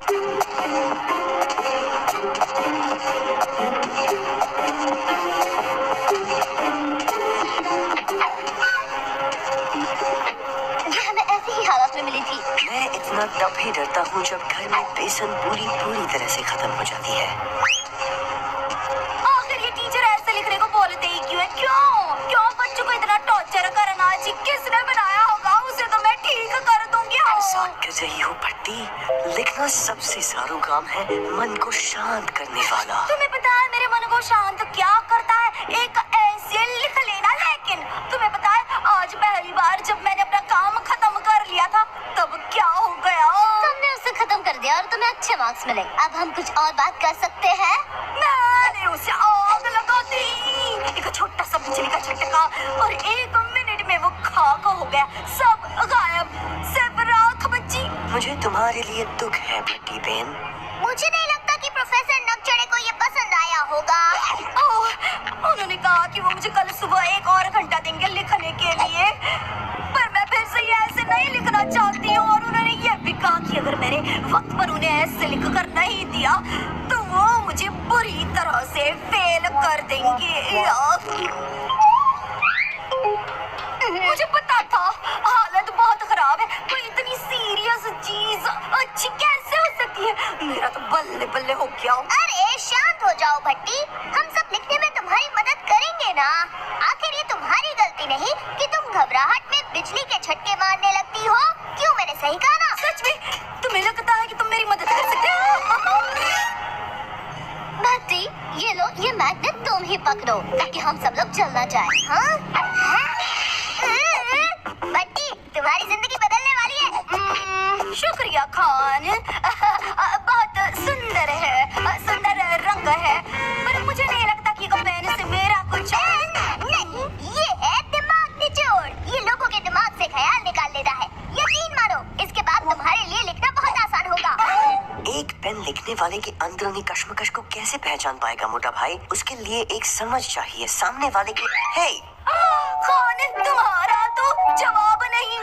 मैं इतना तब ही डरता हूँ जब घर में बेसन पूरी तरह से खत्म हो जाती है। आखिर ये टीचर ऐसे लिखने को बोलते ही क्यों है? क्यों बच्चों को इतना टॉर्चर करना? जी किसने बनाया होगा उसे तो मैं ठीक कर दूंगी। मजाक कर रही हो भट्टी? लिखना सबसे सारू काम है मन को शांत करने वाला। तुम्हें पता है मेरे मन को शांत क्या करता है? एक ऐसे लिख लेना। लेकिन तुम्हें पता है आज पहली बार जब मैंने अपना काम खत्म कर लिया था तब क्या हो गया? तुमने उसे खत्म कर दिया और तुम्हें अच्छे मार्क्स मिले। अब हम कुछ और बात कर सकते हैं? मैंने उसे आग लगा दी। एक छोटा सा बिजली का झटका और 1 मिनट में वो खाक हो गया। सब गायब, सिर्फ राख बची। मुझे तुम्हारे लिए दुख है भट्टी बहन। मुझे नहीं लगता कि प्रोफेसर नकचढ़े को ये पसंद आया होगा। उन्होंने कहा कि वो मुझे कल सुबह 1 और घंटा देंगे लिखने के लिए, पर मैं फिर से ये ऐसे नहीं लिखना चाहती हूँ। और उन्होंने ये भी कहा कि अगर मैंने वक्त पर उन्हें ऐसे लिख कर नहीं दिया तो वो मुझे बुरी तरह से फेल कर देंगे। मुझे पता था हालत बहुत खराब है, कोई इतनी सीरियस चीज अच्छी कैसे हो सकती है? मेरा तो बल्ले बल्ले हो गया। अरे शांत हो जाओ भट्टी, हम सब लिखने में तुम्हारी मदद करेंगे ना। आखिर ये तुम्हारी गलती नहीं कि तुम घबराहट में बिजली के झटके मारने लगती हो। क्यों, मैंने सही कहा ना? सच में तुम्हें लगता है कि तुम मेरी मदद कर सकते हो? भट्टी ये लो, ये मैग्नेट तुम ही पकड़ो ताकि हम सब लोग चलना जाए। हाँ? भट्टी तुम्हारी जिंदगी बदलने वाली है। शुक्रिया खान। बहुत सुंदर है, सुंदर रंग है, पर मुझे नहीं लगता कि पेन से मेरा कुछ नहीं, ये है दिमाग निचोड़। ये लोगों के दिमाग से ख्याल निकाल लेता है। यकीन मानो इसके बाद तुम्हारे लिए लिखना बहुत आसान होगा। एक पेन लिखने वाले की अंदरूनी कश्मकश को कैसे पहचान पाएगा मोटा भाई? उसके लिए एक समझ चाहिए सामने वाले की। हे खान, तुम्हारा तो जवाब नहीं।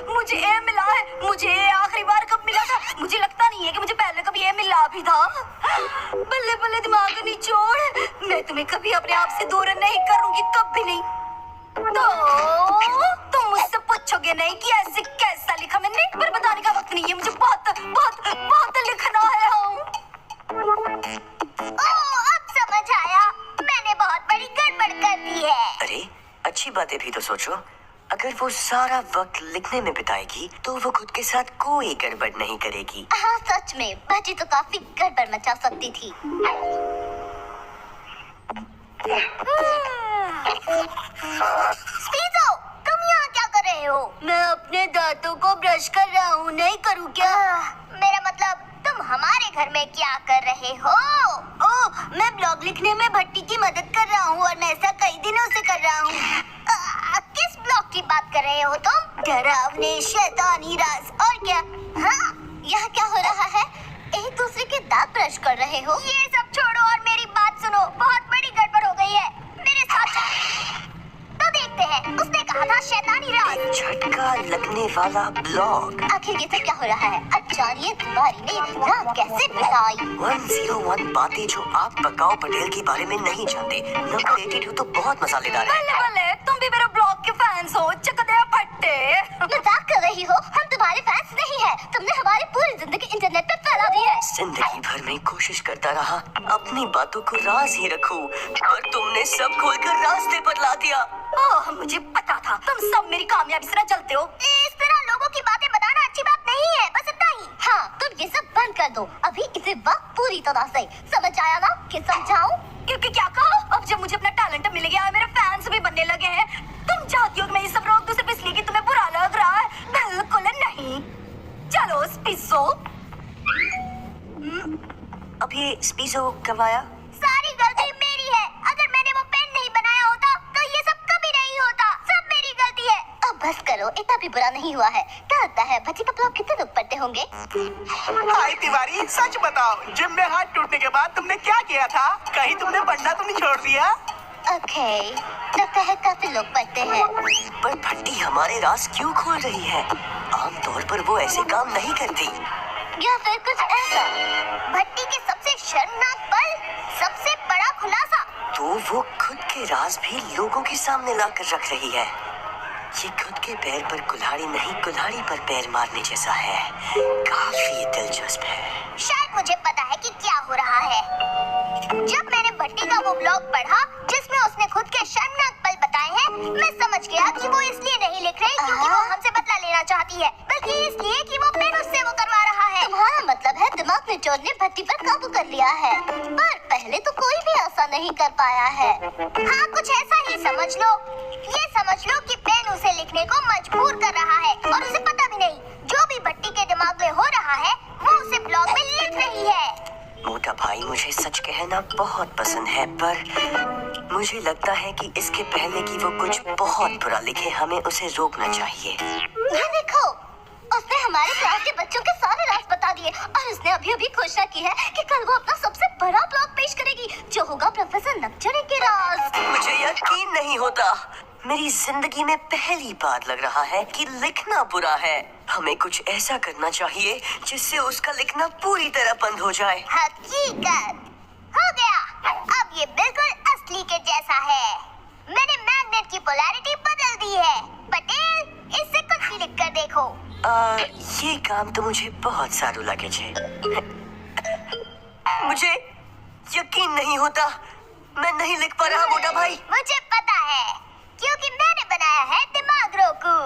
मुझे ए मिला है। मुझे आखिरी बार कब मिला था? मुझे लगता नहीं है कि मुझे पहले कभी ए मिला भी था। बल्ले बल्ले दिमाग निचोड़, मैं तुम्हें कभी अपने आप से दूर नहीं करूंगी, कभी नहीं। तो तुम मुझसे पूछोगे नहीं कि ऐसे कैसा लिखा मैंने, पर बताने का वक्त नहीं है। मुझे बहुत लिखना है। अब समझ आया, मैंने बहुत बड़ी गड़बड़ कर दी है। अरे अच्छी बातें भी तो सोचो। अगर वो सारा वक्त लिखने में बिताएगी तो वो खुद के साथ कोई गड़बड़ नहीं करेगी। हाँ सच में, भट्टी तो काफी गड़बड़ मचा सकती थी। स्पीज़ो, तुम यहाँ क्या कर रहे हो? मैं अपने दांतों को ब्रश कर रहा हूँ। नहीं करूँ क्या? मेरा मतलब तुम हमारे घर में क्या कर रहे हो? ओह, मैं ब्लॉग लिखने में भट्टी की मदद कर रहा हूँ और मैं ऐसा कई दिनों से कर रहा हूँ। किस ब्लॉग की बात कर रहे हो तुम? डरावने शैतानी राज। और क्या? हाँ, यह क्या हो रहा है? एक दूसरे के दांत ब्रश कर रहे हो? ये सब छोड़ो और मेरी बात सुनो। बहुत बड़ी गड़बड़ हो गई है। मेरे साथ तो देखते हैं। उसने कहा था शैतानी राज। झटका लगने वाला ब्लॉग। आखिर ये सब क्या हो रहा है? अब जानिए तुम्हारी ने रात कैसे बिताई। 101 बातें जो आप बकाओ पटेल के बारे में नहीं जानते। नंबर 82 तो बहुत मसालेदार है। बल्ले, तुम भी मेरे ब्लॉग के फैंस हो? चकदे फट्टे। मजाक कर रही हो? हम तुम्हारे फैंस नहीं है। तुमने हमारी पूरी जिंदगी इंटरनेट पे फैला दी है। जिंदगी भर में कोशिश करता रहा अपनी बातों को राज ही रखूं, पर तुमने सब खोलकर रास्ते पर ला दिया। ओह, मुझे पता था तुम सब मेरी कामयाबी से चलते हो। इस तरह लोगों की बातें बताना अच्छी बात नहीं है। बस इतना ही। हाँ, तुम ये सब बंद कर दो अभी। इसे वक्त पूरी तरह से समझ आया ना कि समझाऊं? क्योंकि क्या कहा? अब जब मुझे अपना टैलेंट मिल गया है, मेरे फैंस भी बनने लगे हैं, तुम चाहती हो कि मैं ये सब रोक दूं सिर्फ इसलिए कि तुम्हें बुरा लग रहा है? बिल्कुल नहीं। चलो स्पीज़ो। अब ये स्पीज़ो कब आया? सारी गलती मेरी है। अगर मैंने वो पेन नहीं बनाया होता तो ये सब कभी नहीं होता। सब मेरी गलती है। अब बस करो, इतना भी बुरा नहीं हुआ है। क्या लगता है भट्टी का ब्लॉग कितने लोग पढ़ते होंगे? हाय तिवारी, सच बताओ, जिम में हाथ टूटने के बाद तुमने क्या किया था? कहीं तुमने पढ़ना तो नहीं छोड़ दिया? ओके, लगता है काफी लोग पढ़ते हैं। पर भट्टी हमारे राज क्यों खोल रही है? आमतौर पर वो ऐसे काम नहीं करती। या फिर कुछ ऐसा। भट्टी के सबसे शर्मनाक पल, सबसे बड़ा खुलासा। तो वो खुद के राज भी लोगों के सामने लाकर रख रही है। ये खुद के पैर पर कुल्हाड़ी नहीं, कुल्हाड़ी पर पैर मारने जैसा है। काफी दिलचस्प है। शायद मुझे पता है कि क्या हो रहा है। जब मैंने भट्टी का वो ब्लॉग पढ़ा जिसमें उसने खुद के शर्मनाक पल बताए हैं, मैं समझ गया कि वो इसलिए नहीं लिख रही क्योंकि वो हमसे बदला लेना चाहती है, बल्कि इसलिए कि वो पेन उससे वो करवा रहा है। तुम्हारा मतलब है दिमाग निचोड़ ने भट्टी पर काबू कर लिया है, पर पहले तो कोई भी ऐसा नहीं कर पाया है। हाँ, कुछ ऐसा ही समझ लो। ये समझ लो कि पेन उसे लिखने को मजबूर कर रहा है और उसे पता भी नहीं जो भी भट्टी के दिमाग में हो रहा है वो उसे ब्लॉग में लिख रही है। मोटा भाई, मुझे सच कहना बहुत पसंद है, पर मुझे लगता है कि इसके पहले कि वो कुछ बहुत बुरा लिखे, हमें उसे रोकना चाहिए। ये देखो, उसने हमारे क्लास के बच्चों के सारे राज बता दिए और उसने अभी घोषणा की है कि कल वो अपना सबसे बड़ा ब्लॉग पेश करेगी जो होगा प्रोफेसर नकचढ़े के राज। मुझे यकीन नहीं होता। मेरी जिंदगी में पहली बार लग रहा है कि लिखना बुरा है। हमें कुछ ऐसा करना चाहिए जिससे उसका लिखना पूरी तरह बंद हो जाए। हकीकत हो गया। अब ये बिल्कुल असली के जैसा है। मैंने मैग्नेट की पोलैरिटी बदल दी है। पटेल, इससे कुछ भी लिख कर देखो। ये काम तो मुझे बहुत सारू लगे छे। मुझे यकीन नहीं होता, मैं नहीं लिख पा रहा मोटा भाई। मुझे पता है, क्योंकि मैंने बनाया है दिमाग रोकू।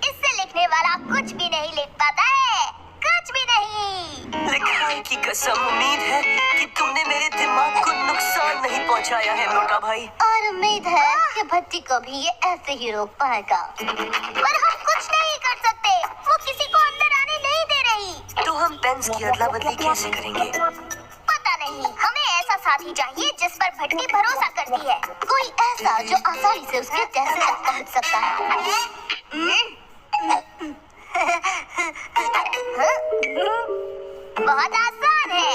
इससे लिखने वाला कुछ भी नहीं लिख पाता है, कुछ भी नहीं। लिखाई की कसम, उम्मीद है कि तुमने मेरे दिमाग को नुकसान नहीं पहुंचाया है मोटा भाई। और उम्मीद है कि भट्टी को भी ये ऐसे ही रोक पाएगा। पर हम कुछ नहीं कर सकते, वो किसी को अंदर आने नहीं दे रही। तो हम पेन्स की अदला बदली कैसे करेंगे? पता नहीं, हमें ऐसा साथी चाहिए जिस पर भट्टी भरोसा करती है। कोई ऐसा जो आसानी से उसके जैसे तक पहुंच सकता है। बहुत आसान है।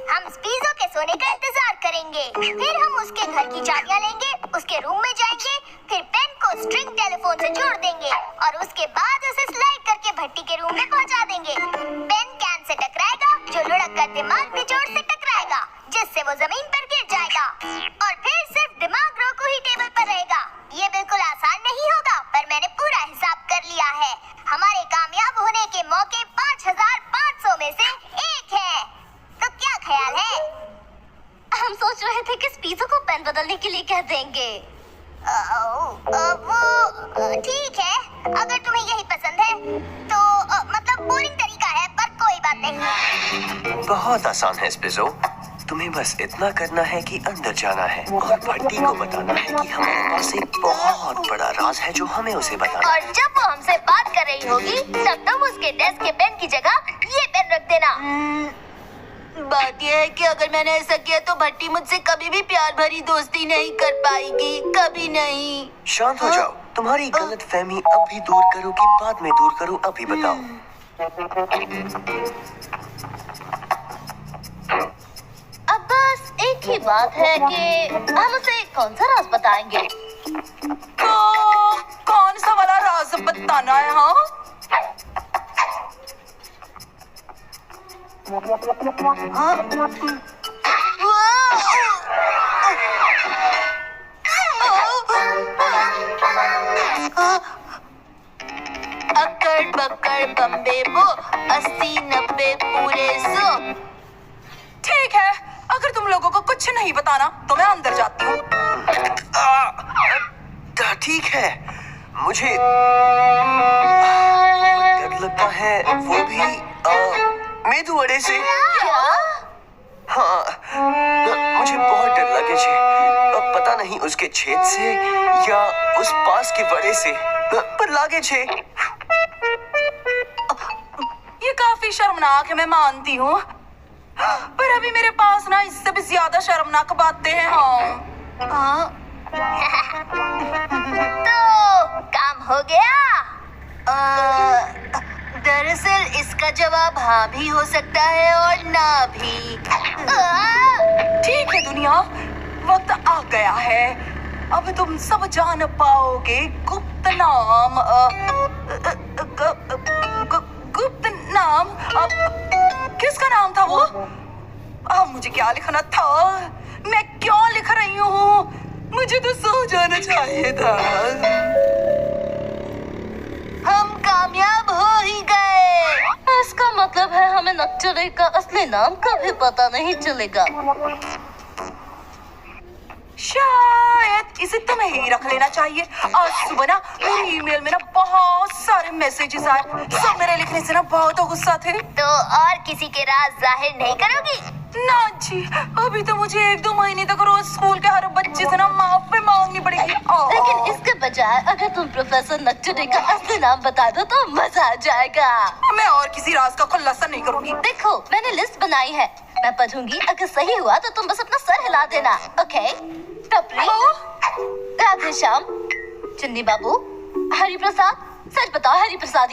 हम स्पीजो के सोने का इंतजार करेंगे, फिर हम उसके घर की चाबियां लेंगे, उसके रूम में जाएंगे, फिर पेन को स्ट्रिंग टेलीफोन से जोड़ देंगे और उसके बाद उसे स्लाइड करके भट्टी के रूम में पहुंचा देंगे। पेन कैन से टकराएगा जो लुढ़क कर दिमाग निचोड़ से टकराएगा, जिससे वो जमीन पर गिर जाएगा और फिर सिर्फ दिमाग रोकू ही टेबल पर रहेगा। ये बिल्कुल आसान नहीं होगा, पर मैंने पूरा हिसाब कर लिया है। हमारे कामयाब होने के मौके 5500 में से एक है। तो क्या ख्याल है? हम सोच रहे थे कि स्पीजो को पेन बदलने के लिए कह देंगे। वो ठीक है, अगर तुम्हें यही पसंद है तो मतलब बोरिंग तरीका है, पर कोई बात नहीं। बहुत आसान है स्पिज़ो। तुम्हें बस इतना करना है कि अंदर जाना है और भट्टी को बताना है कि हमारे पास एक बहुत बड़ा राज है जो हमें उसे बताना है। और जब वो हमसे बात कर रही होगी तब तुम उसके डेस्क के पेन की जगह ये पेन रख देना। बात यह है कि अगर मैंने ऐसा किया तो भट्टी मुझसे कभी भी प्यार भरी दोस्ती नहीं कर पाएगी, कभी नहीं। शांत हो जाओ। तुम्हारी गलतफहमी अभी दूर करो कि बाद में दूर करो, अभी बताओ। अब बस एक ही बात है कि हम उसे कौन सा राज बताएंगे। तो कौन सा वाला राज बताना है? हाँ, अक्कड़ बक्कड़ बम्बे बो 80-90 पूरे 100। ठीक है, अगर तुम लोगों को कुछ नहीं बताना तो मैं अंदर जाती हूँ। ठीक है, मुझे डर लगता है, वो भी मेदू वड़े से। हाँ, मुझे बहुत डर लगे छे। अब पता नहीं उसके छेद से या उस पास के वड़े से, पर लागे छे। ये काफी शर्मनाक है, मैं मानती हूँ, पर अभी मेरे पास ना इससे भी ज्यादा शर्मनाक बातें हैं। हाँ। तो काम हो गया। दरअसल इसका जवाब हाँ भी हो सकता है और ना भी। ठीक है दुनिया, वक्त आ गया है। अब तुम सब जान पाओगे गुप्त नाम। गुप्त नाम। किसका नाम था वो? मुझे क्या लिखना था? मैं क्यों लिख रही हूँ? मुझे तो सो जाना चाहिए था। हम कामयाब हो ही गए। इसका मतलब है हमें नक्चरे का असली नाम कभी पता नहीं चलेगा। शायद इसे तुम्हें ही रख लेना चाहिए। आज सुबह ना मेरी ईमेल में ना बहुत सारे मैसेजेस आए, सब मेरे लिखने से ना बहुत गुस्सा थे। तो और किसी के राज जाहिर नहीं करोगी? ना जी, अभी तो मुझे 1-2 महीने तक रोज स्कूल के हर बच्चे से ना माफी मांगनी पड़ेगी। लेकिन इसके बजाय अगर तुम प्रोफेसर नक्चरे का असली नाम बता दो तो मजा आ जाएगा। मैं और किसी राज का खुलासा नहीं करूंगी। देखो मैंने लिस्ट बनाई है, मैं पढ़ूंगी, अगर सही हुआ तो तुम बस अपना सर हिला देना। ओके? टपरी, राधेश्याम, चन्नी बाबू, हरि प्रसाद। सच बताओ हरि प्रसाद ही